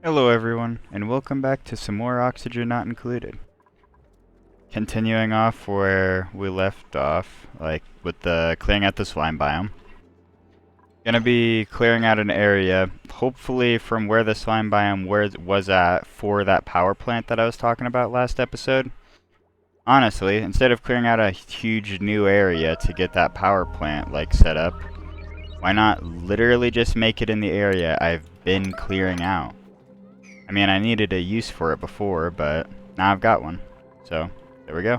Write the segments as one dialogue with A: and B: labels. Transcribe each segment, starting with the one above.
A: Hello everyone, and welcome back to some more Oxygen Not Included. Continuing off where we left off, like with the clearing out the slime biome. Gonna be clearing out an area, hopefully from where the slime biome was at for that power plant that I was talking about last episode. Honestly, instead of clearing out a huge new area to get that power plant like set up, why not literally just make it in the area I've been clearing out? I mean, I needed a use for it before, but now I've got one. So, there we go.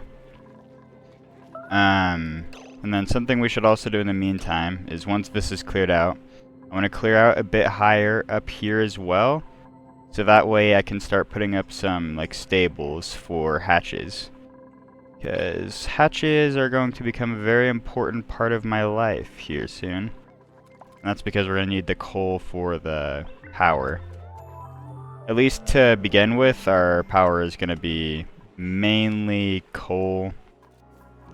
A: And then something we should also do in the meantime is once this is cleared out, I want to clear out a bit higher up here as well. So that way I can start putting up some, like, stables for hatches. Because hatches are going to become a very important part of my life here soon. And that's because we're going to need the coal for the power. At least to begin with, our power is going to be mainly coal,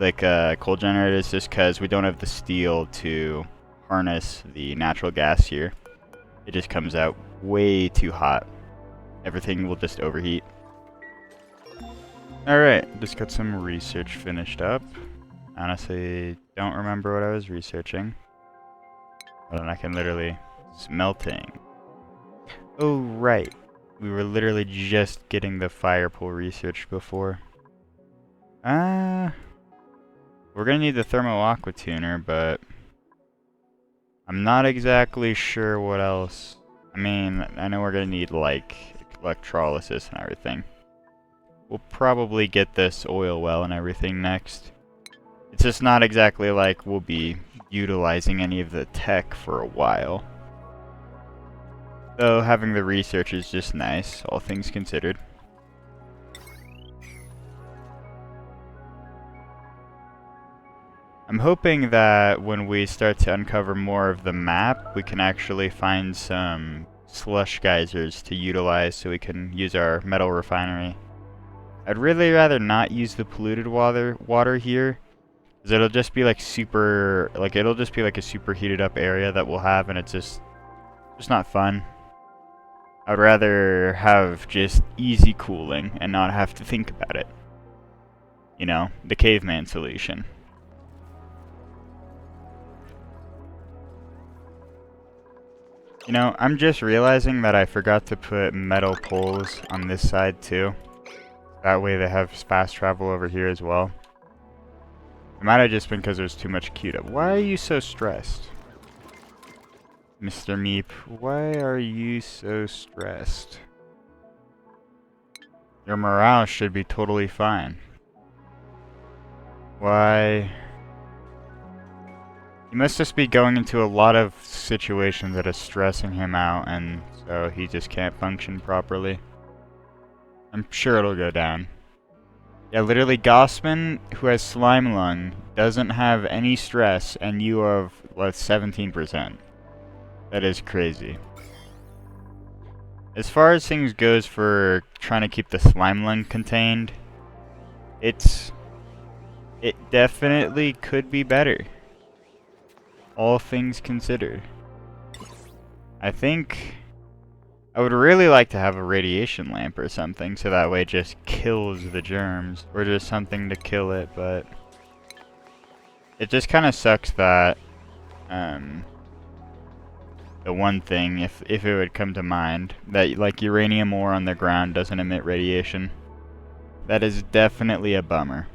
A: like coal generators, just because we don't have the steel to harness the natural gas here. It just comes out way too hot. Everything will just overheat. Alright, just got some research finished up. Honestly, don't remember what I was researching. Well, then I can literally... Smelting. Oh, right. We were literally just getting the fire pool research before. We're gonna need the thermal aqua tuner, but I'm not exactly sure what else. I mean, I know we're gonna need like electrolysis and everything. We'll probably get this oil well and everything next. It's just not exactly like we'll be utilizing any of the tech for a while. Though having the research is just nice, all things considered. I'm hoping that when we start to uncover more of the map, we can actually find some slush geysers to utilize so we can use our metal refinery. I'd really rather not use the polluted water here, because it'll just be like it'll just be like a super heated up area that we'll have, and it's just not fun. I'd rather have just easy cooling and not have to think about it. You know, the caveman solution. You know, I'm just realizing that I forgot to put metal poles on this side too. That way they have fast travel over here as well. It might have just been because there's too much queued up. Why are you so stressed? Mr. Meep, why are you so stressed? Your morale should be totally fine. Why? He must just be going into a lot of situations that are stressing him out, and so he just can't function properly. I'm sure it'll go down. Yeah, literally, Gossman, who has slime lung, doesn't have any stress, and you have, what, 17%. That is crazy. As far as things goes for trying to keep the slime lung contained, it definitely could be better. All things considered. I think I would really like to have a radiation lamp or something, so that way it just kills the germs, or just something to kill it, but it just kind of sucks that, the one thing, if it would come to mind, that like uranium ore on the ground doesn't emit radiation. That is definitely a bummer.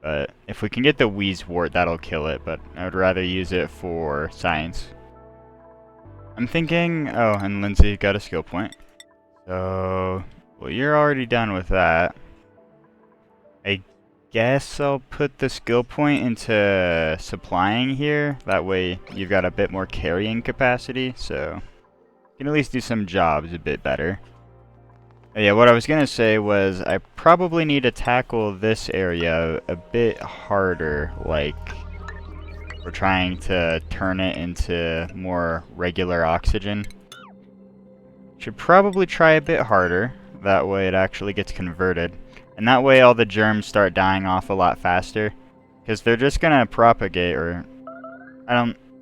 A: But if we can get the Wheezewort, that'll kill it, but I would rather use it for science. I'm thinking, oh, and Lindsay got a skill point. So, well, you're already done with that. I guess I'll put the skill point into supplying here. That way you've got a bit more carrying capacity, so you can at least do some jobs a bit better. Yeah, what I was gonna say was I probably need to tackle this area a bit harder, like we're trying to turn it into more regular oxygen. Should probably try a bit harder, that way it actually gets converted. And that way all the germs start dying off a lot faster, because they're just gonna propagate, or I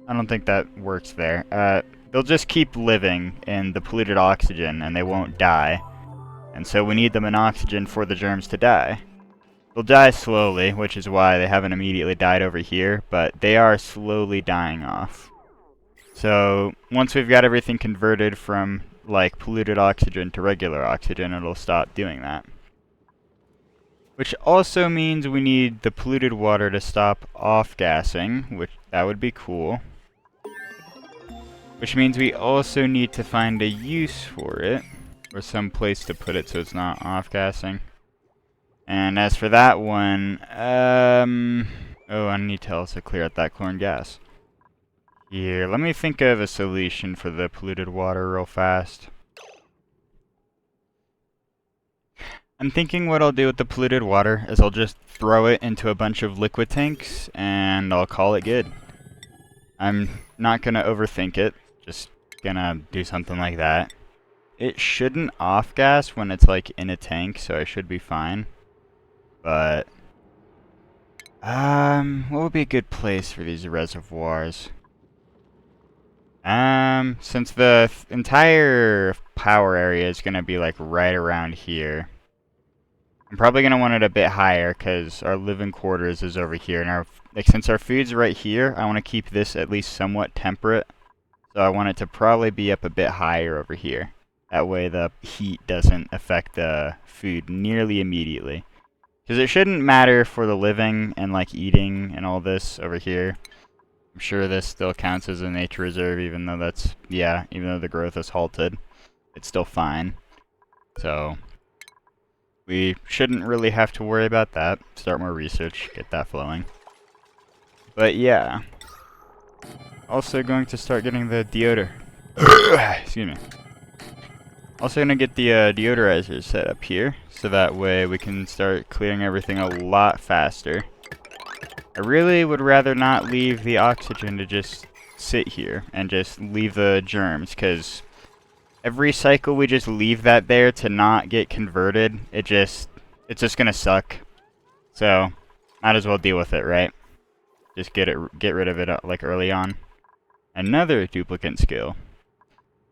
A: don't think that works there. they'll just keep living in the polluted oxygen and they won't die. And so we need them in oxygen for the germs to die. They'll die slowly, which is why they haven't immediately died over here, but they are slowly dying off. So once we've got everything converted from like polluted oxygen to regular oxygen, it'll stop doing that. Which also means we need the polluted water to stop off-gassing, which that would be cool. Which means we also need to find a use for it, or some place to put it so it's not off-gassing. And as for that one, oh, I need to also clear out that chlorine gas. Here, let me think of a solution for the polluted water real fast. I'm thinking what I'll do with the polluted water is I'll just throw it into a bunch of liquid tanks and I'll call it good. I'm not gonna overthink it, just gonna do something like that. It shouldn't off-gas when it's like in a tank, so I should be fine. But what would be a good place for these reservoirs? Since the entire power area is gonna be like right around here, I'm probably gonna want it a bit higher because our living quarters is over here, and since our food's right here, I want to keep this at least somewhat temperate. So I want it to probably be up a bit higher over here. That way the heat doesn't affect the food nearly immediately. Because it shouldn't matter for the living and like eating and all this over here. I'm sure this still counts as a nature reserve, even though even though the growth is halted, it's still fine. So we shouldn't really have to worry about that. Start more research, get that flowing. But yeah. Also going to start getting the deodor. Excuse me. Also gonna get the deodorizers set up here, so that way we can start clearing everything a lot faster. I really would rather not leave the oxygen to just sit here and just leave the germs, because every cycle we just leave that there to not get converted, it's just gonna suck. So might as well deal with it, right? Just get rid of it like early on. Another duplicate skill.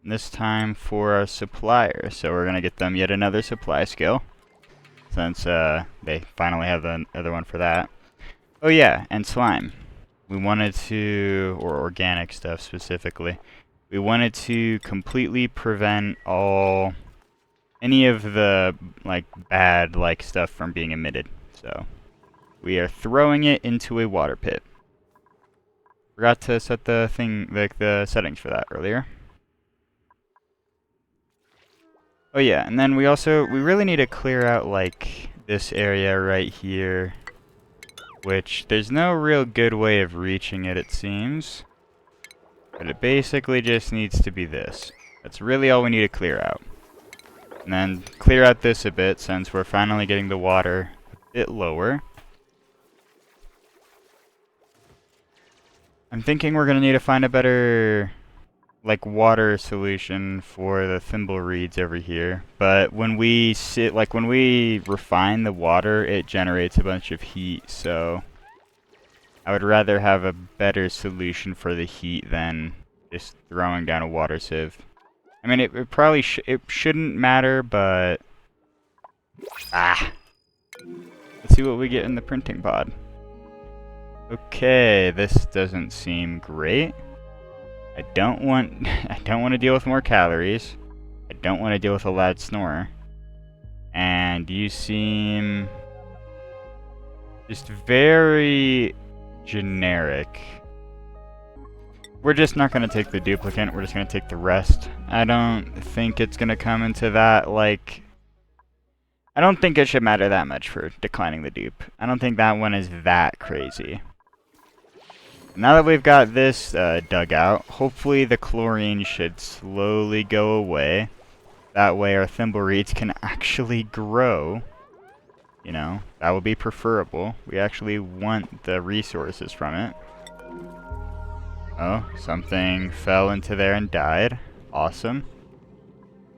A: This time for our supplier. So we're gonna get them yet another supply skill, since they finally have the other one for that. Oh yeah, and slime. We wanted to, or organic stuff specifically, we wanted to completely prevent any of the like bad like stuff from being emitted. So we are throwing it into a water pit. Forgot to set the settings for that earlier. Oh yeah, and then we really need to clear out like this area right here, which there's no real good way of reaching it, it seems. But it basically just needs to be this. That's really all we need to clear out. And then clear out this a bit, since we're finally getting the water a bit lower. I'm thinking we're gonna need to find a better like water solution for the thimble reeds over here. But when we refine the water, it generates a bunch of heat, so I would rather have a better solution for the heat than just throwing down a water sieve. I mean, it probably shouldn't matter, but let's see what we get in the printing pod. Okay, this doesn't seem great. I don't want to deal with more calories. I don't want to deal with a loud snorer. And you seem just very generic. We're just not going to take the duplicate, we're just going to take the rest. I don't think it's going to come into that, like... I don't think it should matter that much for declining the dupe. I don't think that one is that crazy. Now that we've got this dug out, hopefully the chlorine should slowly go away. That way our thimble reeds can actually grow. You know, that would be preferable. We actually want the resources from it. Oh, something fell into there and died. Awesome.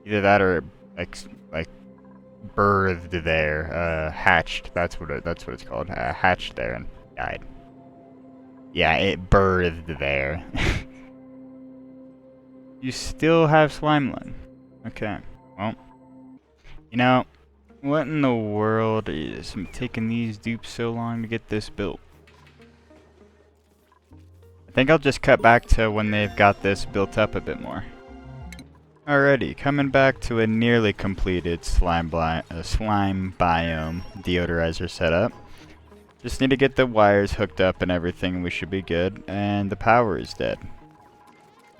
A: Either that or like birthed there, hatched. That's what it's called. Hatched there and died. Yeah, it birthed there. You still have slime lung. Okay, well, you know, what in the world is taking these dupes so long to get this built? I think I'll just cut back to when they've got this built up a bit more. Alrighty, coming back to a nearly completed slime biome deodorizer setup. Just need to get the wires hooked up and everything, and we should be good. And the power is dead.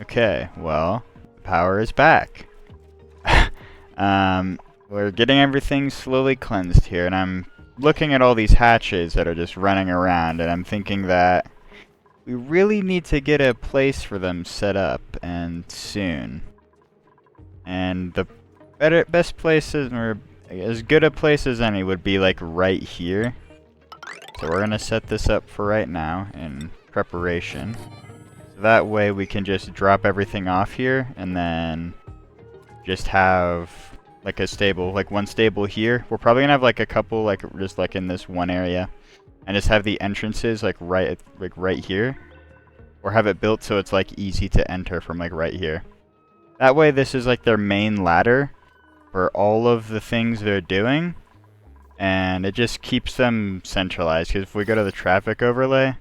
A: Okay, well, the power is back. We're getting everything slowly cleansed here, and I'm looking at all these hatches that are just running around, and I'm thinking that we really need to get a place for them set up, and soon. And the best places, or as good a place as any, would be like right here. So we're gonna set this up for right now in preparation. So that way we can just drop everything off here and then just have like a stable, like one stable here. We're probably gonna have like a couple, like just like in this one area, and just have the entrances like right here, or have it built so it's like easy to enter from like right here. That way this is like their main ladder for all of the things they're doing, and it just keeps them centralized, because if we go to the traffic overlay,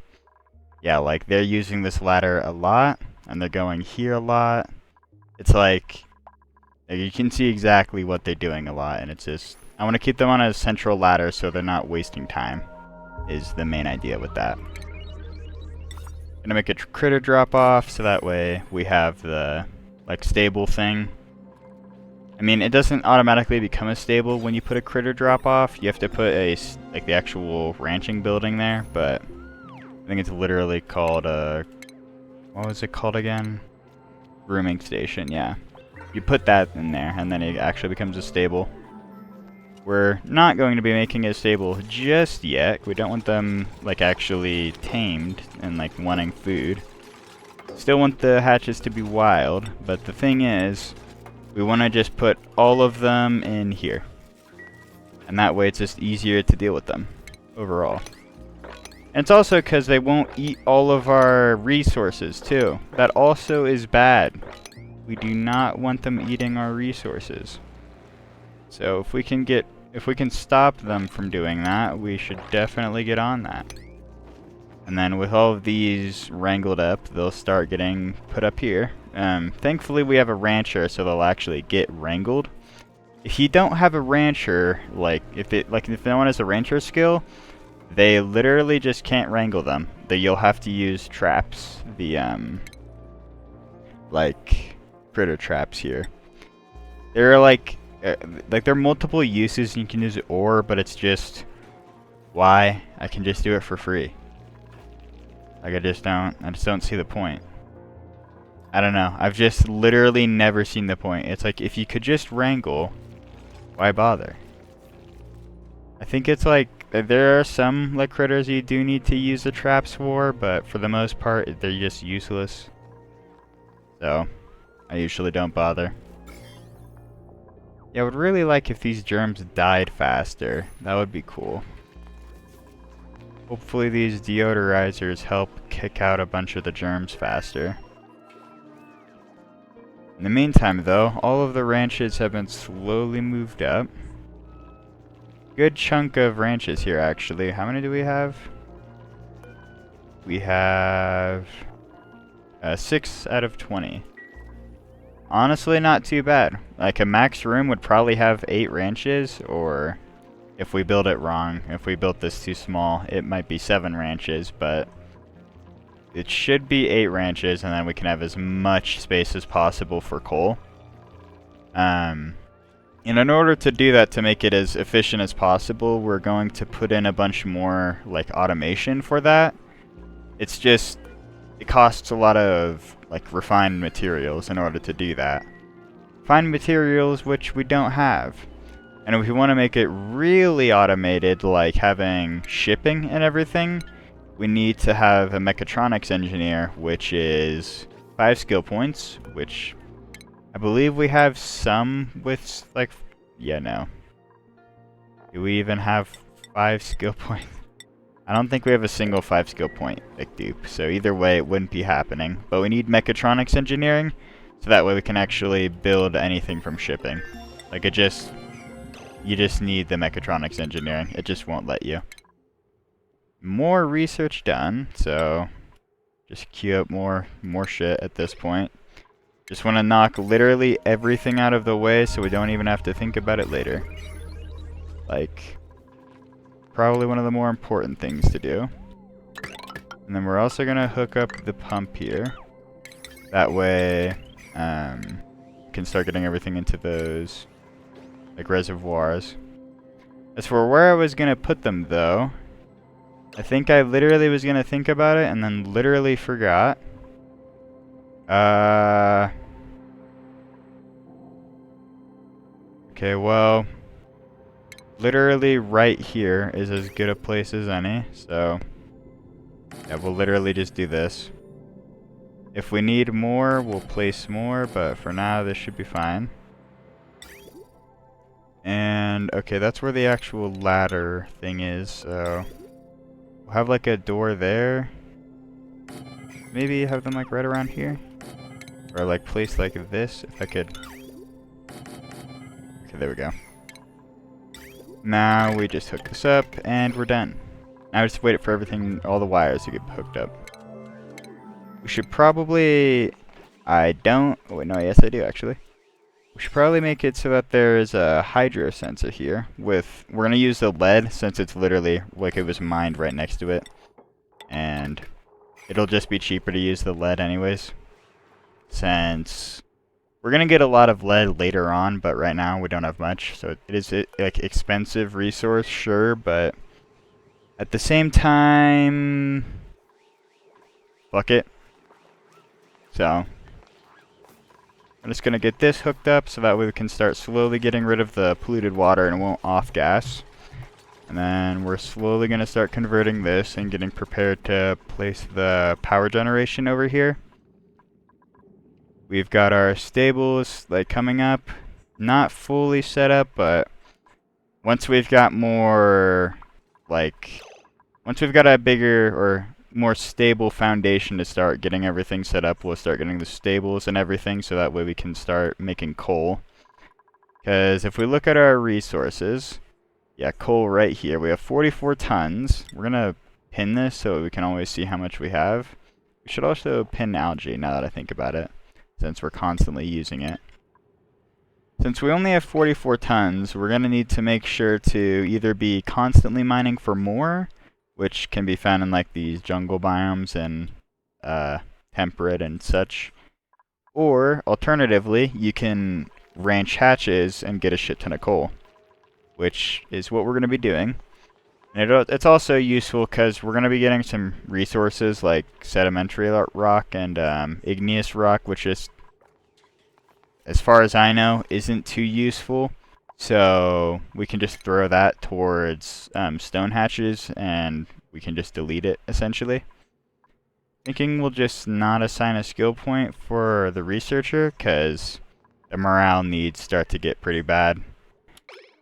A: yeah, like they're using this ladder a lot, and they're going here a lot. It's like you can see exactly what they're doing a lot, and it's just, I want to keep them on a central ladder so they're not wasting time, is the main idea with that. Gonna make a critter drop off, so that way we have the like stable thing. I mean, it doesn't automatically become a stable when you put a critter drop off. You have to put a like the actual ranching building there, but I think it's literally called a, what was it called again? Grooming station, yeah. You put that in there, and then it actually becomes a stable. We're not going to be making it stable just yet. We don't want them like actually tamed and like wanting food. Still want the hatches to be wild, but the thing is, we want to just put all of them in here. And that way it's just easier to deal with them overall. And it's also because they won't eat all of our resources too. That also is bad. We do not want them eating our resources. So if we can stop them from doing that, we should definitely get on that. And then with all of these wrangled up, they'll start getting put up here. Thankfully we have a rancher, so they'll actually get wrangled. If you don't have a rancher, like if no one has a rancher skill, they literally just can't wrangle them. You'll have to use traps, the like critter traps here. There are like there are multiple uses. You can use ore, but it's just, why? I can just do it for free. Like I just don't see the point. I don't know. I've just literally never seen the point. It's like, if you could just wrangle, why bother? I think it's like, there are some like critters you do need to use the traps for, but for the most part, they're just useless. So, I usually don't bother. Yeah, I would really like if these germs died faster. That would be cool. Hopefully these deodorizers help kick out a bunch of the germs faster. In the meantime though, all of the ranches have been slowly moved up. Good chunk of ranches here actually. How many do we have? We have 6 out of 20. Honestly, not too bad. Like a max room would probably have 8 ranches, or if we build it wrong, if we built this too small, it might be 7 ranches, but it should be 8 ranches, and then we can have as much space as possible for coal. And in order to do that, to make it as efficient as possible, we're going to put in a bunch more like automation for that. It's just, it costs a lot of like refined materials in order to do that. Refined materials which we don't have. And if we want to make it really automated, like having shipping and everything, we need to have a mechatronics engineer, which is 5 skill points, which I believe we have some with like, yeah, no. Do we even have 5 skill points? I don't think we have a single 5 skill point like dupe, so either way it wouldn't be happening. But we need mechatronics engineering, So that way we can actually build anything from shipping. Like you just need the mechatronics engineering. It just won't let you. More research done, so just queue up more shit at this point. Just want to knock literally everything out of the way so we don't even have to think about it later. Like, probably one of the more important things to do. And then we're also going to hook up the pump here. That way, we can start getting everything into those, like, reservoirs. As for where I was going to put them, though, I think I literally was going to think about it and then literally forgot. Okay, well, literally right here is as good a place as any, so yeah, we'll literally just do this. If we need more, we'll place more, but for now, this should be fine. And, okay, that's where the actual ladder thing is, so we'll have like a door there. Maybe have them like right around here. Or like placed like this, if I could. Okay, there we go. Now we just hook this up and we're done. Now just wait for everything, all the wires to get hooked up. We should probably, oh wait, no, yes I do actually. We should probably make it so that there is a hydro sensor here with, we're going to use the lead since it's literally like it was mined right next to it. And it'll just be cheaper to use the lead anyways. Since we're going to get a lot of lead later on, but right now we don't have much. So it is like expensive resource, sure, but at the same time, fuck it. So I'm just going to get this hooked up so that way we can start slowly getting rid of the polluted water and it won't off gas. And then we're slowly going to start converting this and getting prepared to place the power generation over here. We've got our stables like coming up, not fully set up, but once we've got more, like, once we've got a bigger or more stable foundation to start getting everything set up, we'll start getting the stables and everything so that way we can start making coal. Because if we look at our resources, yeah, coal right here, we have 44 tons. We're going to pin this so we can always see how much we have. We should also pin algae now that I think about it, since we're constantly using it. Since we only have 44 tons, we're going to need to make sure to either be constantly mining for more, which can be found in like these jungle biomes and temperate and such, or alternatively, you can ranch hatches and get a shit ton of coal, which is what we're going to be doing. And it's also useful because we're going to be getting some resources like sedimentary rock and igneous rock, which is, as far as I know, isn't too useful. So we can just throw that towards stone hatches and we can just delete it, essentially. Thinking we'll just not assign a skill point for the researcher because the morale needs start to get pretty bad.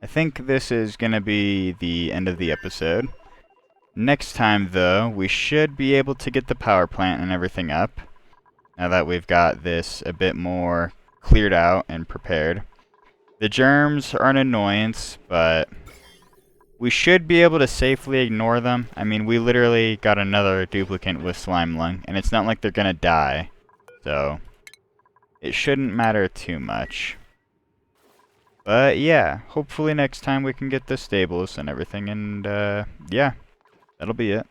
A: I think this is going to be the end of the episode. Next time, though, we should be able to get the power plant and everything up. Now that we've got this a bit more cleared out and prepared. The germs are an annoyance, but we should be able to safely ignore them. I mean, we literally got another duplicate with slime lung, and it's not like they're going to die. So it shouldn't matter too much. But yeah, hopefully next time we can get the stables and everything, and yeah, that'll be it.